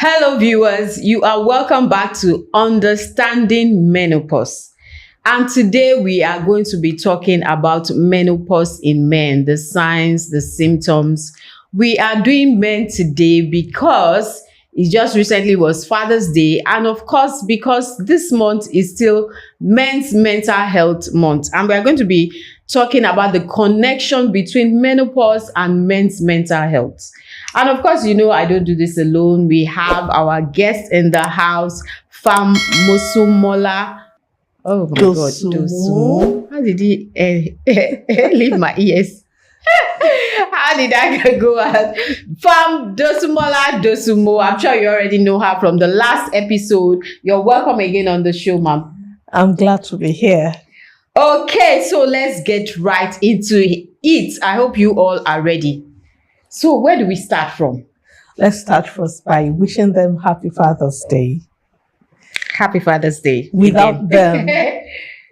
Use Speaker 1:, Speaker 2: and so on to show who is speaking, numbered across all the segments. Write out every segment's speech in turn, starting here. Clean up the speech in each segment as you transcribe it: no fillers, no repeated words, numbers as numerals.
Speaker 1: Hello, viewers. You are welcome back to Understanding Menopause. And today we are going to be talking about menopause in men, the signs, the symptoms. We are doing men today because it just recently was Father's Day. And of course, because this month is still Men's Mental Health Month. And we are going to be talking about the connection between menopause and men's mental health. And of course, you know, I don't do this alone. We have our guest in the house, Fam Mosumola. Oh my God, Dosumo. How did he leave my ears? How did I go out? Fam Dosumola Dosumo. I'm sure you already know her from the last episode. You're welcome again on the show, ma'am.
Speaker 2: I'm glad to be here.
Speaker 1: Okay, so let's get right into it. I hope you all are ready. So where do we start from?
Speaker 2: Let's start first by wishing them Happy Father's Day.
Speaker 1: Happy Father's Day.
Speaker 2: Without them,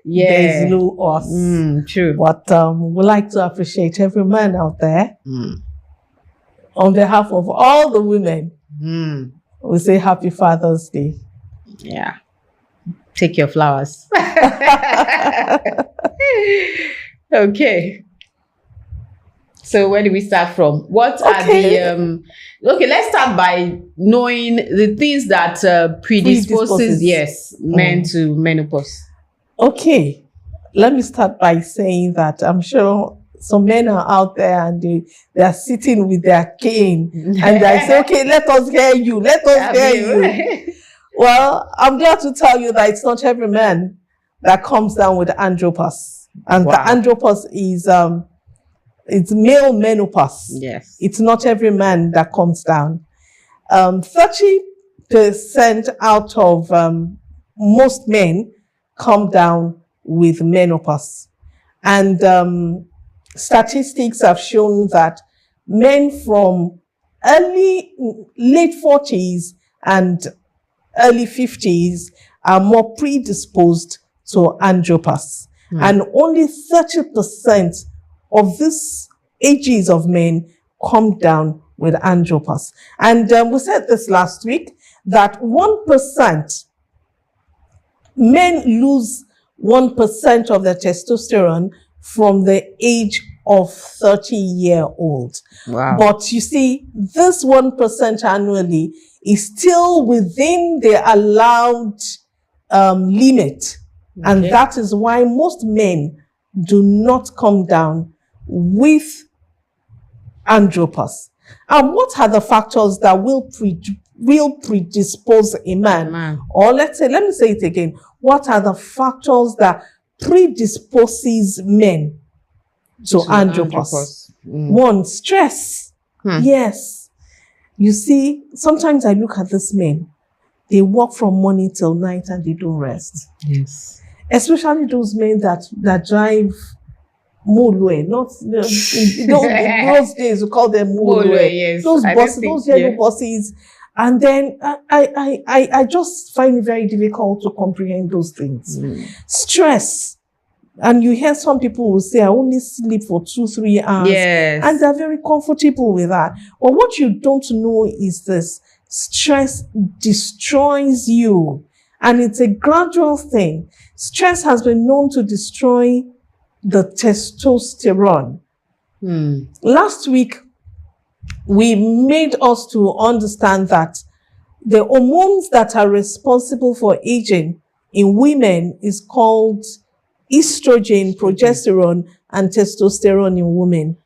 Speaker 2: there's no us.
Speaker 1: True.
Speaker 2: But we'd like to appreciate every man out there. On behalf of all the women, we say Happy Father's Day.
Speaker 1: Yeah. Take your flowers. Okay. So where do we start from? What are the okay, let's start by knowing the things that predisposes men to menopause.
Speaker 2: Okay. Let me start by saying that I'm sure some men are out there and they are sitting with their cane and they say, okay, let us hear you. Let us hear you. Well, I'm glad to tell you that it's not every man that comes down with andropause. And the andropause is it's male menopause.
Speaker 1: Yes.
Speaker 2: It's not every man that comes down. 30% out of most men come down with menopause. And statistics have shown that men from late 40s and early 50s are more predisposed to andropause. And only 30% of these ages of men come down with andropause. And we said this last week, that 1%, men lose 1% of their testosterone from the age of 30-year-old.
Speaker 1: Wow.
Speaker 2: But you see, this 1% annually is still within the allowed limit. Okay. And that is why most men do not come down with andropause. And what are the factors that will predispose a man? Or let me say it again. What are the factors that predisposes men to andropause? One, stress. Yes. You see, sometimes I look at these men. They work from morning till night and they don't rest.
Speaker 1: Yes.
Speaker 2: Especially those men that drive Molue, not in those days we call them Molue.
Speaker 1: Yes.
Speaker 2: Those buses, those yellow buses. And then I just find it very difficult to comprehend those things. Stress. And you hear some people will say, I only sleep for 2-3 hours.
Speaker 1: Yes.
Speaker 2: And they're very comfortable with that. But what you don't know is this. Stress destroys you. And it's a gradual thing. Stress has been known to destroy the testosterone. Last week, we made us to understand that the hormones that are responsible for aging in women is called estrogen, progesterone, and testosterone in women.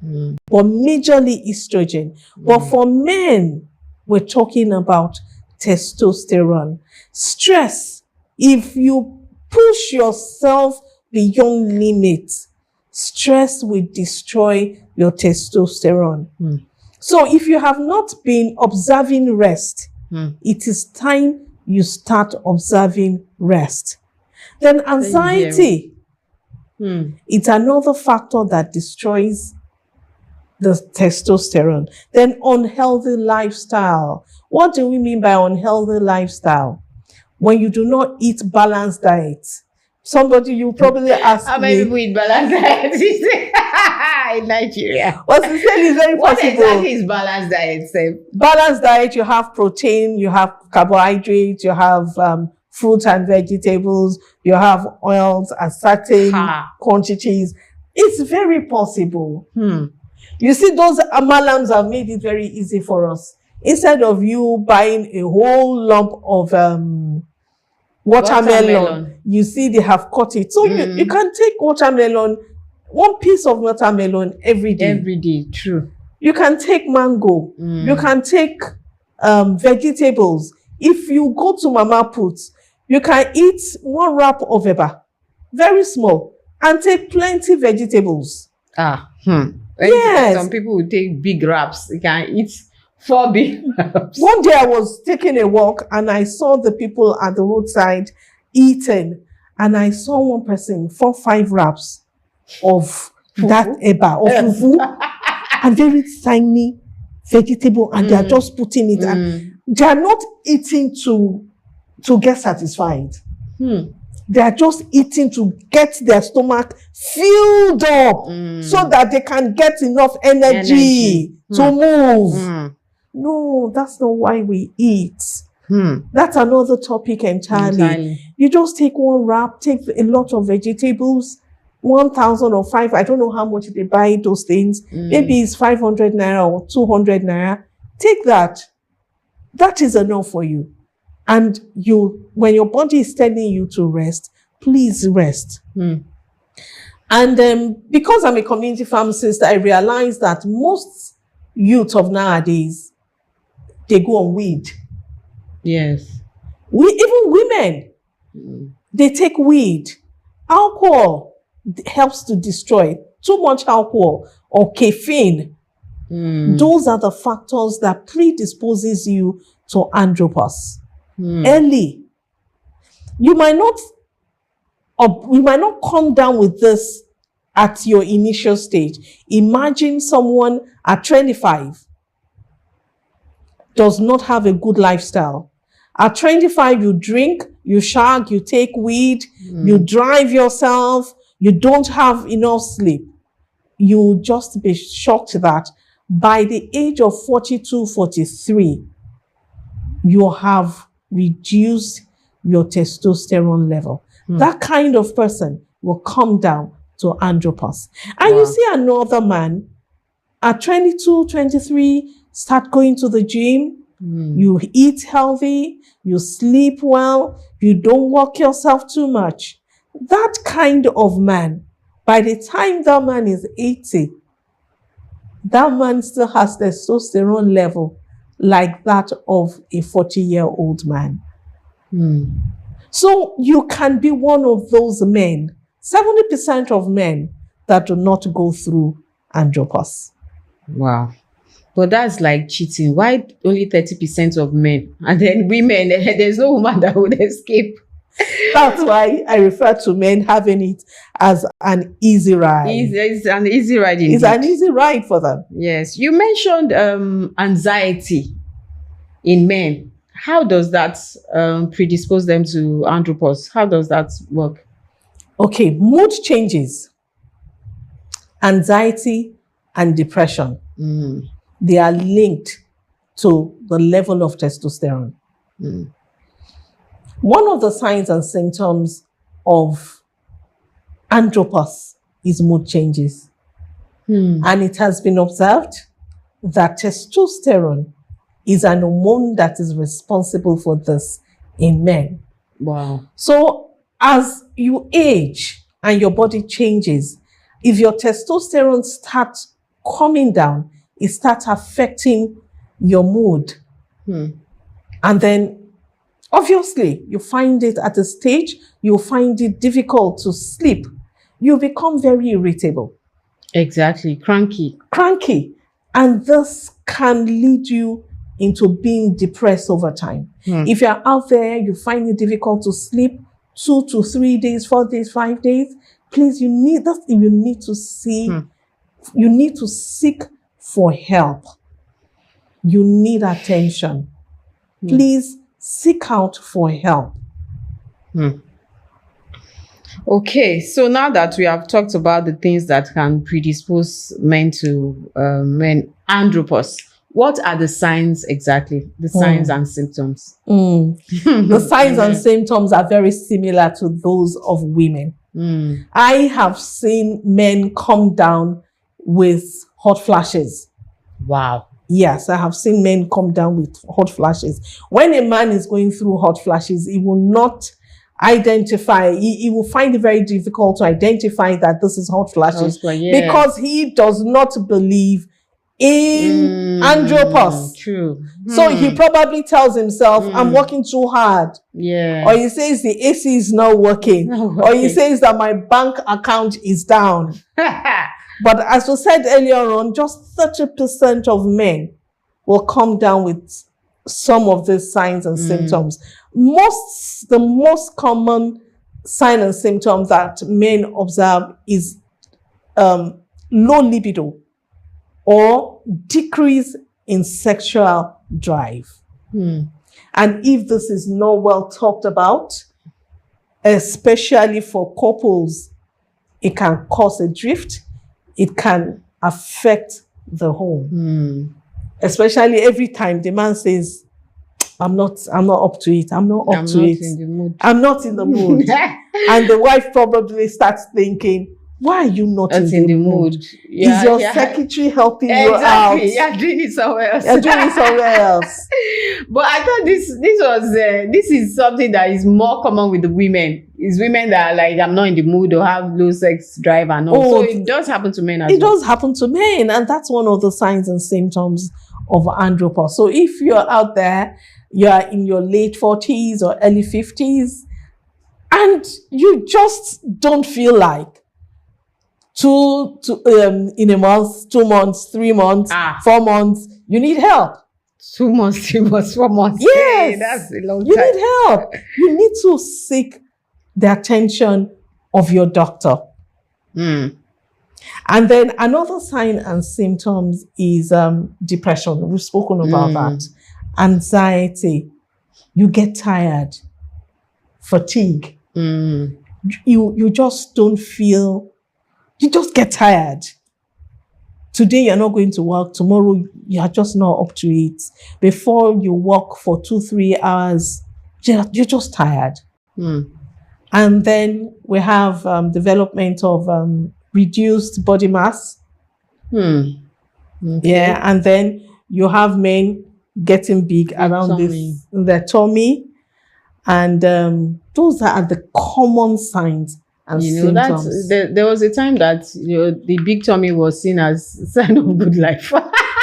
Speaker 2: But majorly estrogen. But for men, we're talking about testosterone. Stress, if you push yourself beyond limits, stress will destroy your testosterone. So if you have not been observing rest, it is time you start observing rest. Then anxiety, it's another factor that destroys the testosterone. Then unhealthy lifestyle. What do we mean by unhealthy lifestyle? When you do not eat balanced diet, Somebody, you probably ask
Speaker 1: How many
Speaker 2: me.
Speaker 1: people eat balanced diet in Nigeria?
Speaker 2: Well, sincerely, it's very
Speaker 1: What
Speaker 2: possible.
Speaker 1: exactly is balanced diet, Seb?
Speaker 2: Balanced diet, you have protein, you have carbohydrates, you have fruits and vegetables, you have oils at certain quantities. It's very possible. You see, those malams have made it very easy for us. Instead of you buying a whole lump of watermelon, you see they have cut it. So you can take watermelon, one piece of watermelon every day.
Speaker 1: Every day, true.
Speaker 2: You can take mango. You can take vegetables. If you go to Mama Put, you can eat one wrap of eba, very small, and take plenty vegetables. Yes.
Speaker 1: Some people will take big wraps. You can eat 4 big wraps.
Speaker 2: One day I was taking a walk and I saw the people at the roadside eating, and I saw one person 4-5 wraps of that eba, of fufu, and very tiny vegetable, and they are just putting it, and they are not eating to get satisfied. They are just eating to get their stomach filled up so that they can get enough energy to move. No, that's not why we eat. That's another topic entirely. You just take one wrap, take a lot of vegetables, 1,000 or 5. I don't know how much they buy those things. Maybe it's 500 naira or 200 naira. Take that. That is enough for you. And when your body is telling you to rest, please rest. And because I'm a community pharmacist, I realize that most youth of nowadays, they go on weed.
Speaker 1: Yes.
Speaker 2: Even women, they take weed. Alcohol helps to destroy. Too much alcohol or caffeine. Those are the factors that predisposes you to andropause. Early. You might not come down with this at your initial stage. Imagine someone at 25 does not have a good lifestyle. At 25, you drink, you shag, you take weed, you drive yourself, you don't have enough sleep. You'll just be shocked that by the age of 42, 43, you have reduced your testosterone level. That kind of person will come down to andropause. And you see another man at 22, 23, start going to the gym, you eat healthy, you sleep well, you don't work yourself too much. That kind of man, by the time that man is 80, that man still has testosterone level like that of a 40-year-old man. So you can be one of those men, 70% of men that do not go through andropause.
Speaker 1: Wow. But that's like cheating. Why only 30% of men? And then women, there's no woman that would escape.
Speaker 2: That's why I refer to men having it as an easy ride.
Speaker 1: It's an easy ride indeed.
Speaker 2: It's an easy ride for them.
Speaker 1: Yes. You mentioned anxiety in men. How does that predispose them to andropause? How does that work?
Speaker 2: Okay, mood changes, anxiety and depression. They are linked to the level of testosterone. One of the signs and symptoms of andropause is mood changes. And it has been observed that testosterone is an hormone that is responsible for this in men.
Speaker 1: Wow.
Speaker 2: So as you age and your body changes, if your testosterone starts coming down, it starts affecting your mood. And then obviously you find it at a stage, you find it difficult to sleep. You become very irritable.
Speaker 1: Exactly. Cranky.
Speaker 2: And this can lead you into being depressed over time. If you're out there, you find it difficult to sleep 2 to 3 days, 4 days, 5 days, please, you need to see, you need to seek for help. You need attention. Please seek out for help.
Speaker 1: Okay, so now that we have talked about the things that can predispose men to men andropause, what are the signs exactly? The signs and symptoms.
Speaker 2: The signs and symptoms are very similar to those of women. I have seen men come down with hot flashes.
Speaker 1: Wow.
Speaker 2: Yes, I have seen men come down with hot flashes. When a man is going through hot flashes, he will not identify, he will find it very difficult to identify that this is hot flashes because he does not believe in andropause.
Speaker 1: True.
Speaker 2: So he probably tells himself, I'm working too hard.
Speaker 1: Yeah.
Speaker 2: Or he says the AC is not working. Or he says that my bank account is down. But as we said earlier on, just 30% of men will come down with some of these signs and symptoms. The most common sign and symptoms that men observe is low libido or decrease in sexual drive. And if this is not well talked about, especially for couples, it can cause a drift. It can affect the home. Especially every time the man says, I'm not up to it. I'm not up to it. I'm not in the mood. And the wife probably starts thinking, why are you not in the mood?
Speaker 1: Yeah,
Speaker 2: is your secretary helping you out?
Speaker 1: You're doing it somewhere else.
Speaker 2: You're doing it somewhere else.
Speaker 1: But I thought this is something that is more common with the women. It's women that are like, I'm not in the mood or have low sex drive and all. So it does happen to men as well.
Speaker 2: It does happen to men, and that's one of the signs and symptoms of andropause. So if you're out there, you're in your late 40s or early 50s, and you just don't feel like in a month, 2 months, 3 months, 4 months, you need help.
Speaker 1: 2 months, 3 months, 4 months.
Speaker 2: Yes.
Speaker 1: Hey, that's a long time.
Speaker 2: You need help. You need to seek the attention of your doctor. And then another sign and symptoms is depression. We've spoken about that. Anxiety. You get tired. Fatigue. You just don't feel, you just get tired. Today you're not going to work. Tomorrow you're just not up to it. Before you work for 2-3 hours, you're just tired. And then we have development of reduced body mass. Yeah, and then you have men getting big around their tummy. And those are the common signs and symptoms.
Speaker 1: There was a time that the big tummy was seen as a sign of good life.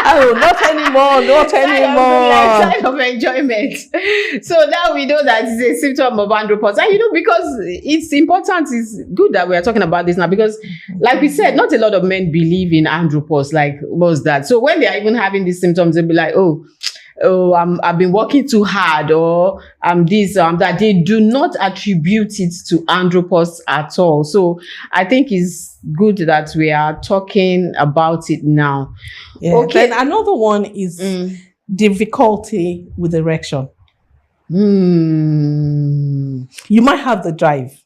Speaker 2: Oh, not anymore, not anymore.
Speaker 1: Sign of enjoyment. So now we know that it's a symptom of andropause. And because it's important, it's good that we are talking about this now, because like we said, not a lot of men believe in andropause. Like, what's that? So when they are even having these symptoms, they'll be like, I've been working too hard, or I'm this, that. They do not attribute it to andropause at all. So I think it's good that we are talking about it now.
Speaker 2: Yeah. Okay. Then another one is difficulty with erection. You might have the drive,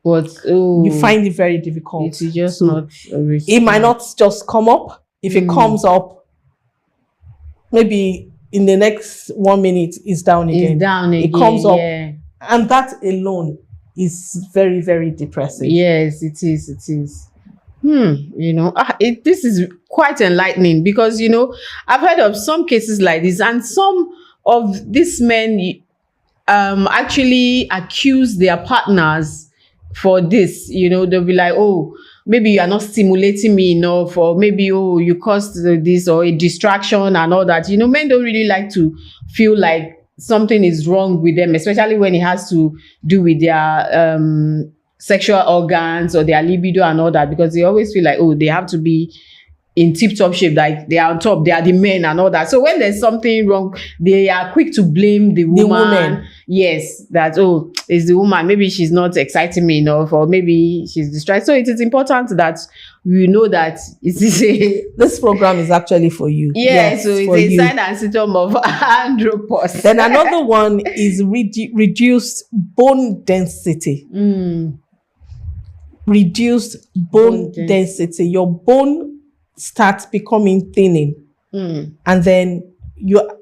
Speaker 2: but you find it very difficult.
Speaker 1: It's just not.
Speaker 2: It might not just come up. If it comes up, maybe in the next 1 minute, it's down again.
Speaker 1: It's down again.
Speaker 2: It comes up, and that alone is very, very depressing.
Speaker 1: Yes, it is. It is. This is quite enlightening, because I've heard of some cases like this, and some of these men actually accuse their partners for this. They'll be like, maybe you are not stimulating me enough, or maybe, you caused this, or a distraction and all that. Men don't really like to feel like something is wrong with them, especially when it has to do with their sexual organs or their libido and all that, because they always feel like, they have to be in tip-top shape, like they are on top, they are the men and all that. So when there's something wrong, they are quick to blame the woman. Yes, that, it's the woman. Maybe she's not exciting me enough, or maybe she's distracted. So it is important that we know that
Speaker 2: this program is actually for you.
Speaker 1: Yes, so it's a sign and symptom of andropause.
Speaker 2: Then another one is reduced bone density. reduced bone density. Your bone starts becoming thinning. And then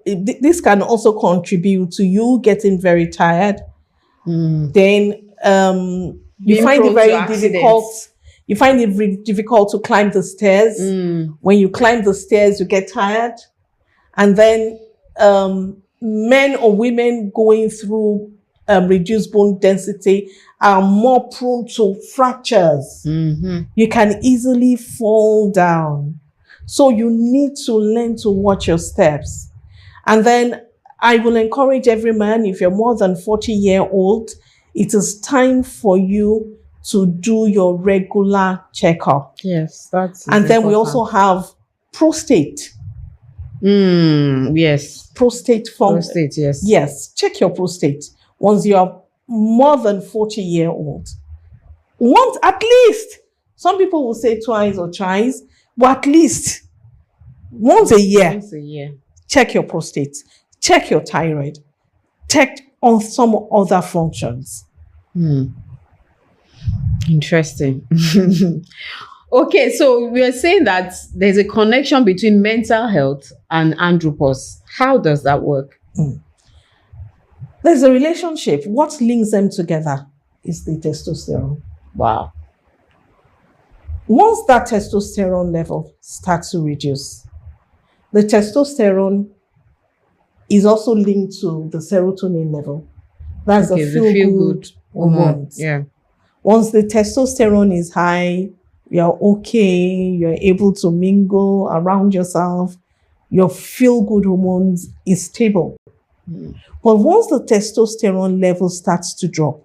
Speaker 2: this can also contribute to you getting very tired. Then you find it very difficult. You find it really difficult to climb the stairs. When you climb the stairs, you get tired. And then men or women going through reduced bone density are more prone to fractures. You can easily fall down. So you need to learn to watch your steps. And then I will encourage every man, if you're more than 40-year-old, it is time for you to do your regular checkup.
Speaker 1: Yes, that's
Speaker 2: and then important. We also have prostate.
Speaker 1: Yes.
Speaker 2: Prostate,
Speaker 1: yes.
Speaker 2: Yes, check your prostate once you are more than 40-year-old. Once, at least. Some people will say twice or thrice, but at least once a year.
Speaker 1: Once a year.
Speaker 2: Check your prostate. Check your thyroid. Check on some other functions.
Speaker 1: Interesting. Okay, so we are saying that there's a connection between mental health and andropause. How does that work?
Speaker 2: There's a relationship. What links them together is the testosterone.
Speaker 1: Wow.
Speaker 2: Once that testosterone level starts to reduce, the testosterone is also linked to the serotonin level. That's the feel-good hormones.
Speaker 1: Yeah.
Speaker 2: Once the testosterone is high, you're okay, you're able to mingle around yourself, your feel-good hormones is stable. But once the testosterone level starts to drop,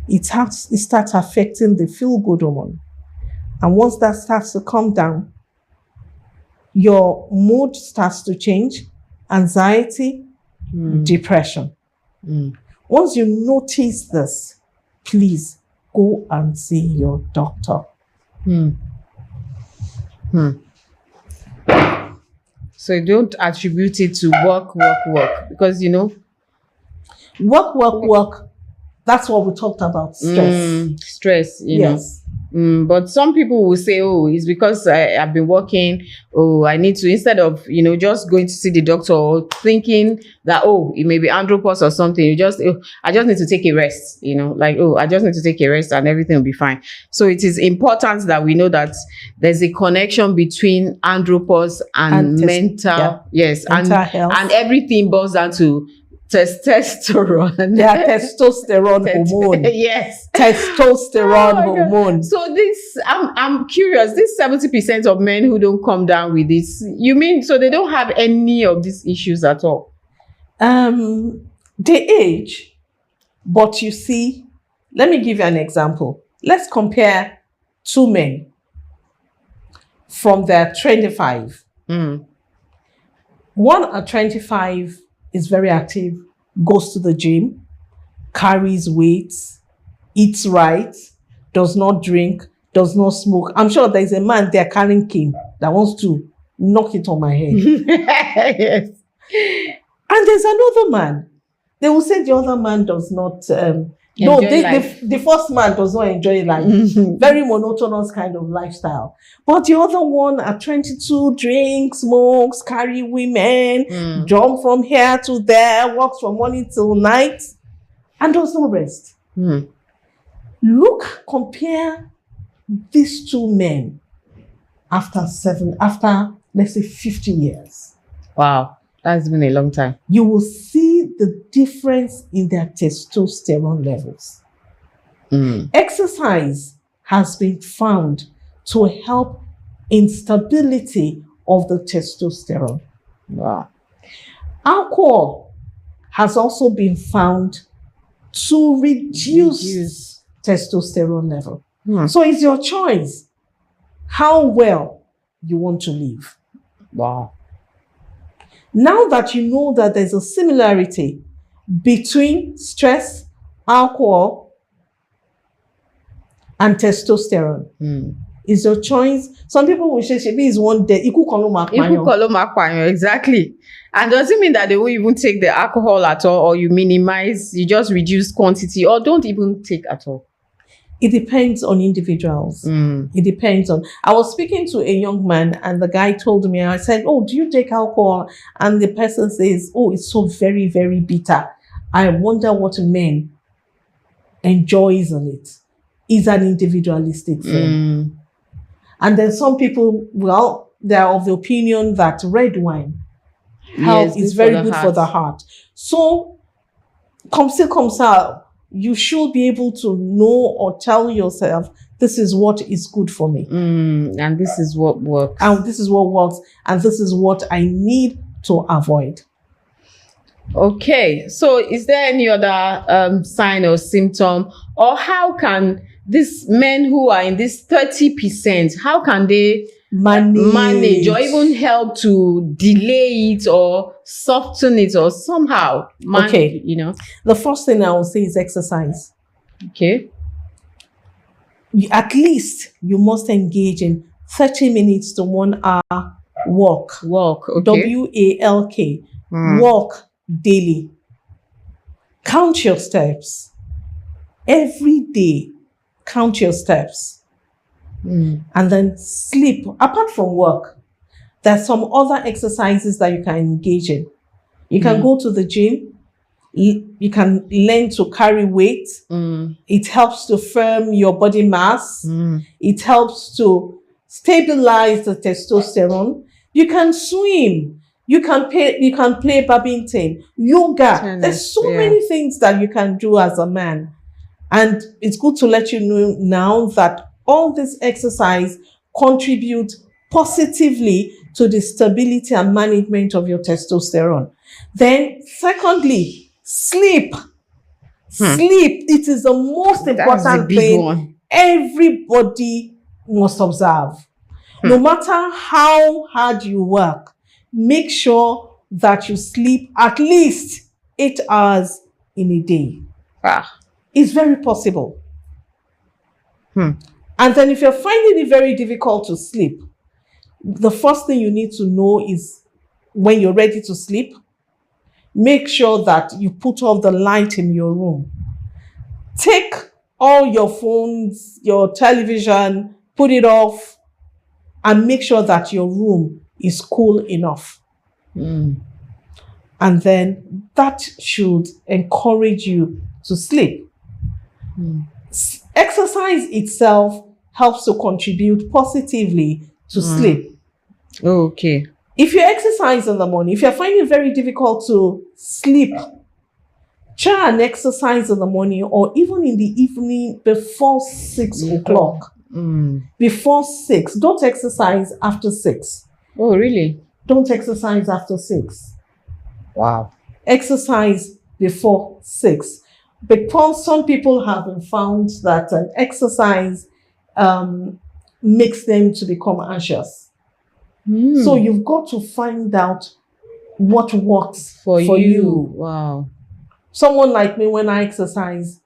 Speaker 2: it starts affecting the feel-good hormone. And once that starts to come down, your mood starts to change, anxiety, depression. Once you notice this, please go and see your doctor.
Speaker 1: So you don't attribute it to work, because,
Speaker 2: work. That's what we talked about, stress.
Speaker 1: Stress, you know. But some people will say, oh, it's because I've been working. Oh, I need to, instead of, just going to see the doctor or thinking that, oh, it may be andropause or something. I just need to take a rest, I just need to take a rest and everything will be fine. So it is important that we know that there's a connection between andropause and mental
Speaker 2: health.
Speaker 1: And everything boils down to testosterone.
Speaker 2: Yeah, testosterone hormone.
Speaker 1: Yes,
Speaker 2: testosterone hormone.
Speaker 1: So this, I'm curious. This 70% of men who don't come down with this, you mean so they don't have any of these issues at all?
Speaker 2: They age, but you see, let me give you an example. Let's compare two men from their 25. One at 25 is very active, goes to the gym, carries weights, eats right, does not drink, does not smoke. I'm sure there's a man there carrying cane that wants to knock it on my head.
Speaker 1: Yes.
Speaker 2: And there's another man. They will say the other man does not... the first man does not enjoy life. Very monotonous kind of lifestyle. But the other one at 22 drinks, smokes, carry women, jump from here to there, works from morning till night, and does not rest. Compare these two men after let's say 50 years.
Speaker 1: Wow, that's been a long time.
Speaker 2: You will see the difference in their testosterone levels. Exercise has been found to help in stability of the testosterone.
Speaker 1: Wow.
Speaker 2: Alcohol has also been found to reduce testosterone level. So it's your choice how well you want to live.
Speaker 1: Wow.
Speaker 2: Now that you know that there's a similarity between stress, alcohol, and testosterone, it's your choice. Some people will say, "Shebi is one day."
Speaker 1: Exactly. And does it mean that they won't even take the alcohol at all, or you minimize, you just reduce quantity, or don't even take at all?
Speaker 2: It depends on individuals. It depends on. I was speaking to a young man, and the guy told me, I said, "Oh, do you take alcohol?" And the person says, "Oh, it's so very, very bitter. I wonder what men enjoys on it." It's an individualistic thing. And then some people, well, they're of the opinion that red wine is very good for the heart. So, comes out, you should be able to know or tell yourself, this is what is good for me.
Speaker 1: And this is what works.
Speaker 2: And this is what works. And this is what I need to avoid.
Speaker 1: Okay. So is there any other sign or symptom? Or how can these men who are in this 30%, how can they manage or even help to delay it or soften it or somehow manage,
Speaker 2: The first thing I will say is exercise.
Speaker 1: Okay.
Speaker 2: At least you must engage in 30 minutes to 1 hour walk.
Speaker 1: Okay.
Speaker 2: WALK. Walk daily. Count your steps. Every day, count your steps. And then sleep. Apart from work, there's some other exercises that you can engage in. You can go to the gym. You can learn to carry weight. It helps to firm your body mass. It helps to stabilize the testosterone. You can swim. You can play badminton, yoga.
Speaker 1: Tennis,
Speaker 2: there's so many things that you can do as a man. And it's good to let you know now that all this exercise contribute positively to the stability and management of your testosterone. Then, secondly, sleep. Sleep. It is the most important thing everybody must observe. No matter how hard you work, make sure that you sleep at least 8 hours in a day. It's very possible. And then if you're finding it very difficult to sleep, the first thing you need to know is when you're ready to sleep, make sure that you put off the light in your room. Take all your phones, your television, put it off, and make sure that your room is cool enough. And then that should encourage you to sleep. Exercise itself helps to contribute positively to sleep.
Speaker 1: Okay.
Speaker 2: If you exercise in the morning, if you're finding it very difficult to sleep, try and exercise in the morning or even in the evening before 6 o'clock. Before 6. Don't exercise after 6.
Speaker 1: Oh, really?
Speaker 2: Don't exercise after 6.
Speaker 1: Wow.
Speaker 2: Exercise before 6. Because some people have been found that exercise makes them to become anxious. So you've got to find out what works for you.
Speaker 1: Wow.
Speaker 2: Someone like me, when I exercise,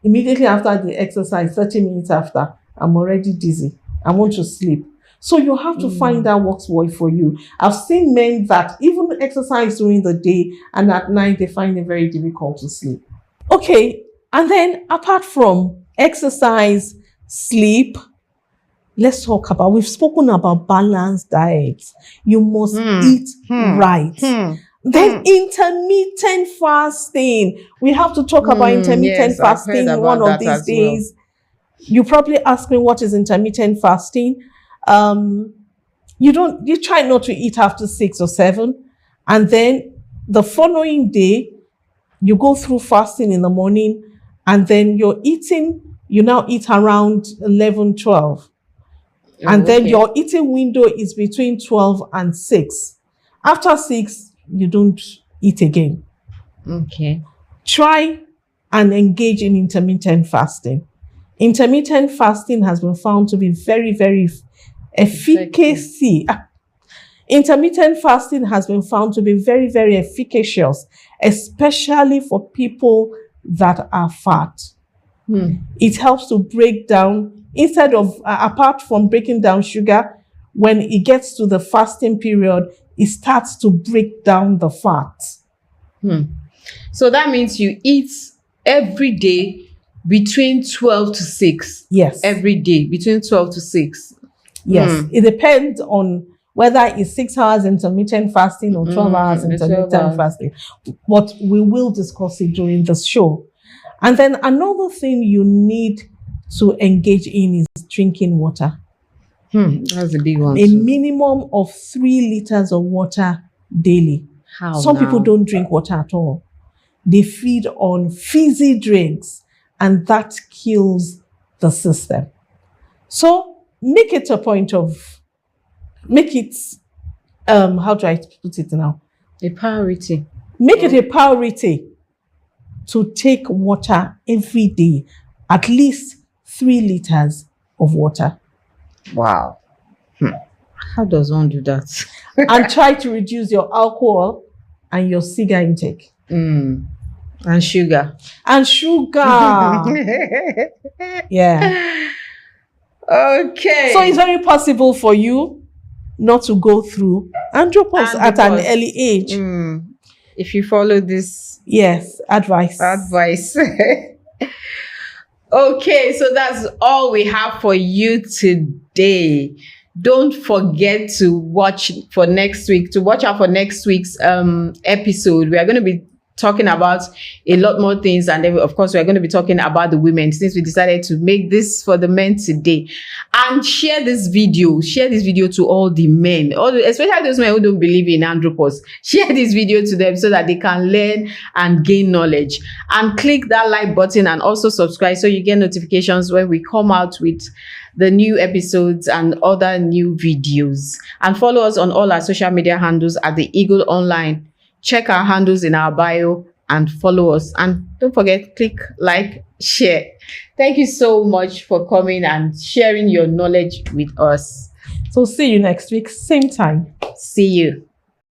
Speaker 2: immediately after the exercise, 30 minutes after, I'm already dizzy. I want to sleep. So you have to find out what's working for you. I've seen men that even exercise during the day and at night, they find it very difficult to sleep. Okay, and then apart from exercise, sleep, let's talk about, we've spoken about balanced diets. You must eat right. Then intermittent fasting. We have to talk about intermittent fasting one of these days. You probably ask me, what is intermittent fasting? You try not to eat after 6 or 7, and then the following day, you go through fasting in the morning, and then you now eat around 11, 12. And then your eating window is between 12 and 6. After 6, you don't eat again.
Speaker 1: Okay. Try
Speaker 2: and engage in intermittent fasting. Intermittent fasting has been found to be very, very efficacy. Intermittent fasting has been found to be very, very efficacious, especially for people that are fat. It helps to break down, apart from breaking down sugar, when it gets to the fasting period, it starts to break down the fat.
Speaker 1: So that means you eat every day between 12 to 6.
Speaker 2: Yes.
Speaker 1: Every day, between 12 to 6.
Speaker 2: Yes. It depends on whether it's 6 hours intermittent fasting or 12 hours intermittent fasting. But we will discuss it during the show. And then another thing you need to engage in is drinking water.
Speaker 1: That's a big one.
Speaker 2: A minimum of 3 liters of water daily.
Speaker 1: How
Speaker 2: Some
Speaker 1: now?
Speaker 2: people don't drink water at all. They feed on fizzy drinks, and that kills the system. So make it a point of, how do I put it now?
Speaker 1: A priority.
Speaker 2: Make it a priority to take water every day, at least 3 liters of water.
Speaker 1: Wow. How does one do that?
Speaker 2: And try to reduce your alcohol and your cigar intake.
Speaker 1: And sugar.
Speaker 2: And sugar. Yeah.
Speaker 1: Okay.
Speaker 2: So it's very possible for you not to go through andropause at an early age.
Speaker 1: If you follow this
Speaker 2: advice.
Speaker 1: Okay, so that's all we have for you today. Don't forget to watch out for next week's episode. We are going to be talking about a lot more things, and then of course we are going to be talking about the women, since we decided to make this for the men today. And share this video to all the men, especially those men who don't believe in andropause. Share this video to them so that they can learn and gain knowledge. And click that like button and also subscribe so you get notifications when we come out with the new episodes and other new videos. And follow us on all our social media handles at The Eagle Online. Check our handles in our bio and follow us. And don't forget, click like, share. Thank you so much for coming and sharing your knowledge with us.
Speaker 2: So see you next week, same time.
Speaker 1: See you.